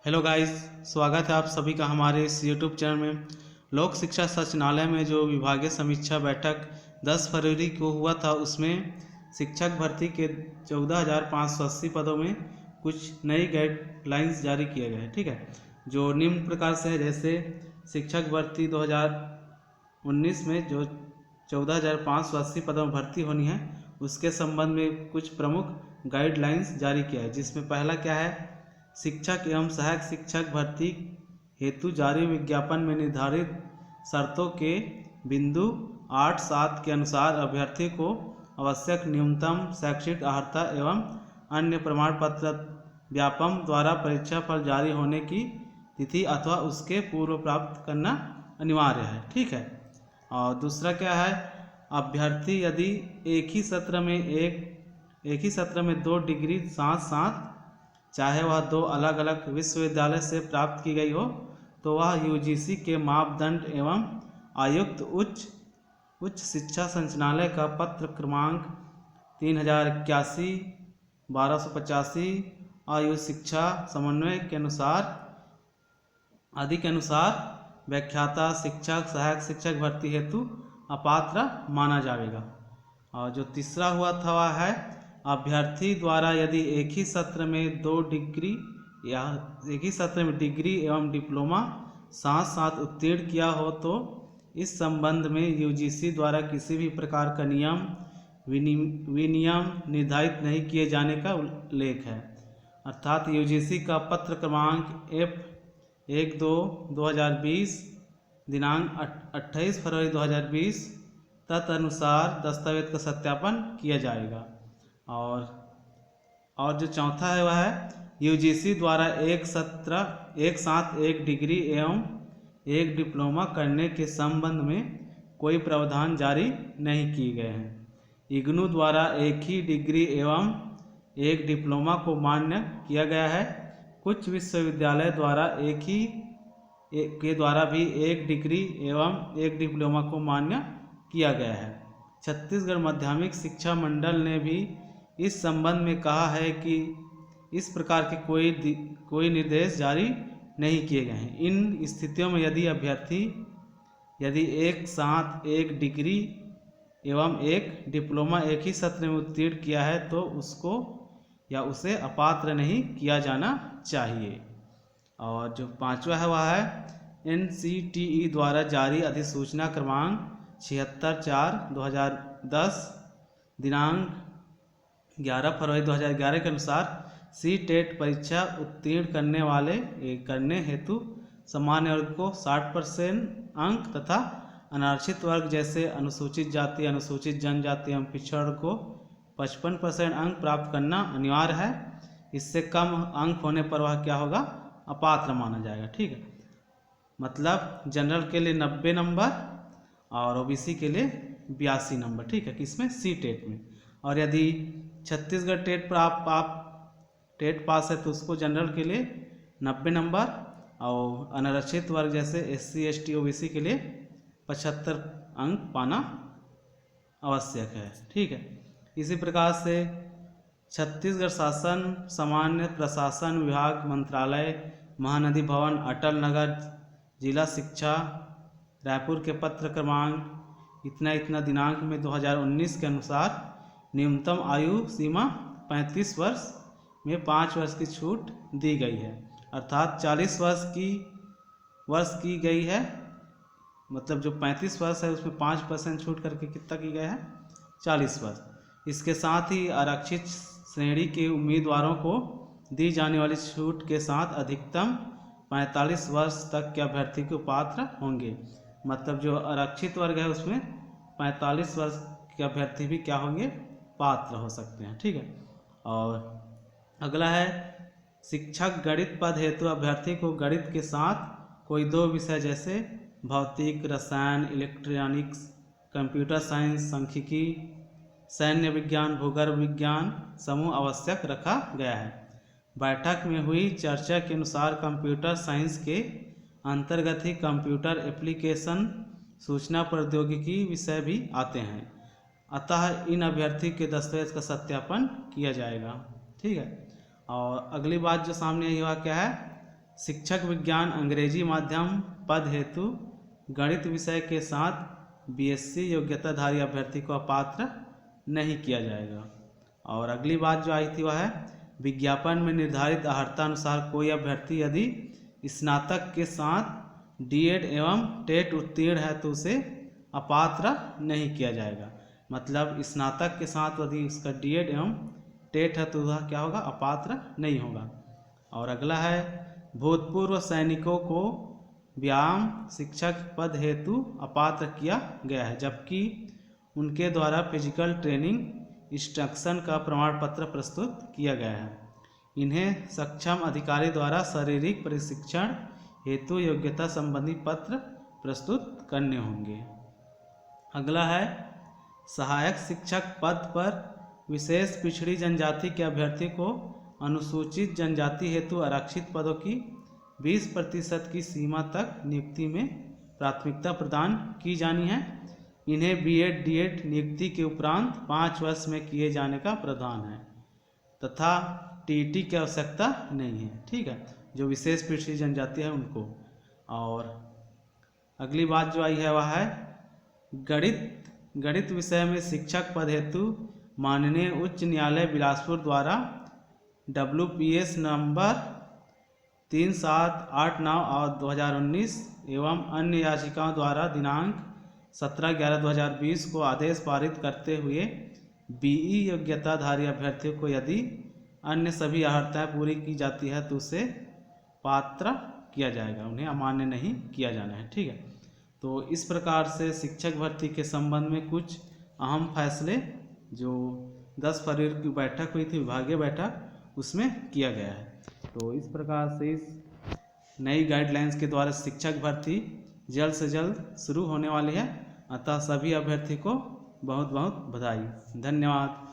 Hello guys, स्वागत है आप सभी का हमारे इस यूट्यूब चैनल में। लोक शिक्षा संचालनालय में जो विभागीय समीक्षा बैठक 10 फरवरी को हुआ था, उसमें शिक्षक भर्ती के 14,580 पदों में कुछ नई गाइडलाइंस जारी किए गए हैं। ठीक है, जो निम्न प्रकार से है। जैसे शिक्षक भर्ती 2019 में जो 14,580 पदों में भर्ती होनी है, उसके संबंध में कुछ प्रमुख गाइडलाइंस जारी किया है। जिसमें पहला क्या है, शिक्षक एवं सहायक शिक्षक भर्ती हेतु जारी विज्ञापन में निर्धारित शर्तों के बिंदु 8.7 के अनुसार अभ्यर्थी को आवश्यक न्यूनतम शैक्षिक अर्हता एवं अन्य प्रमाण पत्र व्यापम द्वारा परीक्षा फल जारी होने की तिथि अथवा उसके पूर्व प्राप्त करना अनिवार्य है। ठीक है, और दूसरा क्या है, अभ्यर्थी यदि एक ही सत्र में 2 डिग्री साथ साथ, चाहे वह 2 अलग अलग विश्वविद्यालय से प्राप्त की गई हो, तो वह यूजीसी के मापदंड एवं आयुक्त उच्च शिक्षा संचालनालय का पत्र क्रमांक 3081/1285 आयु शिक्षा समन्वय के अनुसार आदि के अनुसार व्याख्याता शिक्षक सहायक शिक्षक भर्ती हेतु अपात्र माना जाएगा। और जो तीसरा हुआ था वह है, अभ्यर्थी द्वारा यदि एक ही सत्र में 2 डिग्री या एक ही सत्र में डिग्री एवं डिप्लोमा साथ साथ उत्तीर्ण किया हो, तो इस संबंध में यूजीसी द्वारा किसी भी प्रकार का विनियम निर्धारित नहीं किए जाने का उल्लेख है। अर्थात यूजीसी का पत्र क्रमांक F12/2020 दिनांक 28 फरवरी 2020 तदनुसार दस्तावेज का सत्यापन किया जाएगा। और जो चौथा है वह है, यूजीसी द्वारा एक साथ एक डिग्री एवं एक डिप्लोमा करने के संबंध में कोई प्रावधान जारी नहीं किए गए हैं। इग्नू द्वारा एक ही डिग्री एवं एक डिप्लोमा को मान्य किया गया है। कुछ विश्वविद्यालय द्वारा के द्वारा भी एक डिग्री एवं एक डिप्लोमा को मान्य किया गया है। छत्तीसगढ़ माध्यमिक शिक्षा मंडल ने भी इस संबंध में कहा है कि इस प्रकार के कोई निर्देश जारी नहीं किए गए हैं। इन स्थितियों में यदि अभ्यर्थी एक साथ एक डिग्री एवं एक डिप्लोमा एक ही सत्र में उत्तीर्ण किया है, तो उसको या उसे अपात्र नहीं किया जाना चाहिए। और जो पांचवा है वह है, NCTE द्वारा जारी अधिसूचना क्रमांक 76/4/2010 दिनांक 11 फरवरी 2011 के अनुसार CTET परीक्षा उत्तीर्ण करने हेतु सामान्य वर्ग को 60% अंक तथा अनारक्षित वर्ग जैसे अनुसूचित जाति, अनुसूचित जनजाति एवं पिछड़ा वर्ग को 55% अंक प्राप्त करना अनिवार्य है। इससे कम अंक होने पर वह क्या होगा, अपात्र माना जाएगा। ठीक है, मतलब जनरल के लिए 90 नंबर और OBC के लिए 82 नंबर। ठीक है, किसमें, CTET में। और यदि छत्तीसगढ़ टेट पर आप टेट पास है, तो उसको जनरल के लिए 90 नंबर और अनारक्षित वर्ग जैसे SC ST OBC के लिए 75 अंक पाना आवश्यक है। ठीक है, इसी प्रकार से छत्तीसगढ़ शासन सामान्य प्रशासन विभाग मंत्रालय महानदी भवन अटल नगर जिला शिक्षा रायपुर के पत्र क्रमांक इतना दिनांक में 2019 के अनुसार न्यूनतम आयु सीमा 35 वर्ष में 5 वर्ष की छूट दी गई है। अर्थात 40 वर्ष की गई है, मतलब जो 35 वर्ष है उसमें 5% छूट करके कितना की गया है, 40 वर्ष। इसके साथ ही आरक्षित श्रेणी के उम्मीदवारों को दी जाने वाली छूट के साथ अधिकतम 45 वर्ष तक के अभ्यर्थी को पात्र होंगे। मतलब जो आरक्षित वर्ग है उसमें 45 वर्ष के अभ्यर्थी भी क्या होंगे, पात्र हो सकते हैं। ठीक है, और अगला है, शिक्षक गणित पद हेतु अभ्यर्थी को गणित के साथ कोई 2 विषय जैसे भौतिक, रसायन, इलेक्ट्रॉनिक्स, कंप्यूटर साइंस, सांख्यिकी, सैन्य विज्ञान, भूगर्भ विज्ञान समूह आवश्यक रखा गया है। बैठक में हुई चर्चा के अनुसार कंप्यूटर साइंस के अंतर्गत ही कंप्यूटर एप्लीकेशन, सूचना प्रौद्योगिकी विषय भी आते हैं। अतः इन अभ्यर्थी के दस्तावेज का सत्यापन किया जाएगा। ठीक है, और अगली बात जो सामने आई वह क्या है, शिक्षक विज्ञान अंग्रेजी माध्यम पद हेतु गणित विषय के साथ बीएससी योग्यताधारी अभ्यर्थी को अपात्र नहीं किया जाएगा। और अगली बात जो आई थी वह है, विज्ञापन में निर्धारित अर्हता अनुसार कोई अभ्यर्थी यदि स्नातक के साथ डीएड एवं टेट उत्तीर्ण है तो उसे अपात्र नहीं किया जाएगा। मतलब स्नातक के साथ यदि उसका डीएड एवं टेट है तो वह क्या होगा, अपात्र नहीं होगा। और अगला है, भूतपूर्व सैनिकों को व्यायाम शिक्षक पद हेतु अपात्र किया गया है, जबकि उनके द्वारा फिजिकल ट्रेनिंग इंस्ट्रक्शन का प्रमाण पत्र प्रस्तुत किया गया है। इन्हें सक्षम अधिकारी द्वारा शारीरिक प्रशिक्षण हेतु योग्यता संबंधी पत्र प्रस्तुत करने होंगे। अगला है, सहायक शिक्षक पद पर विशेष पिछड़ी जनजाति के अभ्यर्थी को अनुसूचित जनजाति हेतु आरक्षित पदों की 20% की सीमा तक नियुक्ति में प्राथमिकता प्रदान की जानी है। इन्हें बीएड डीएड नियुक्ति के उपरांत 5 वर्ष में किए जाने का प्रावधान है तथा टीईटी की आवश्यकता नहीं है। ठीक है, जो विशेष पिछड़ी जनजाति है उनको। और अगली बात जो आई है वह है, गणित विषय में शिक्षक पद हेतु माननीय उच्च न्यायालय बिलासपुर द्वारा WPS नंबर 3789/2019 एवं अन्य याचिकाओं द्वारा दिनांक 17/11/2020 को आदेश पारित करते हुए बीई योग्यताधारी अभ्यर्थियों को यदि अन्य सभी अर्हताएं पूरी की जाती है तो उसे पात्र किया जाएगा, उन्हें अमान्य नहीं किया जाना है। ठीक है, तो इस प्रकार से शिक्षक भर्ती के संबंध में कुछ अहम फैसले जो 10 फरवरी की बैठक हुई थी, विभागीय बैठक, उसमें किया गया है। तो इस प्रकार से इस नई गाइडलाइंस के द्वारा शिक्षक भर्ती जल्द से जल्द शुरू होने वाली है। अतः सभी अभ्यर्थी को बहुत बहुत बधाई। धन्यवाद।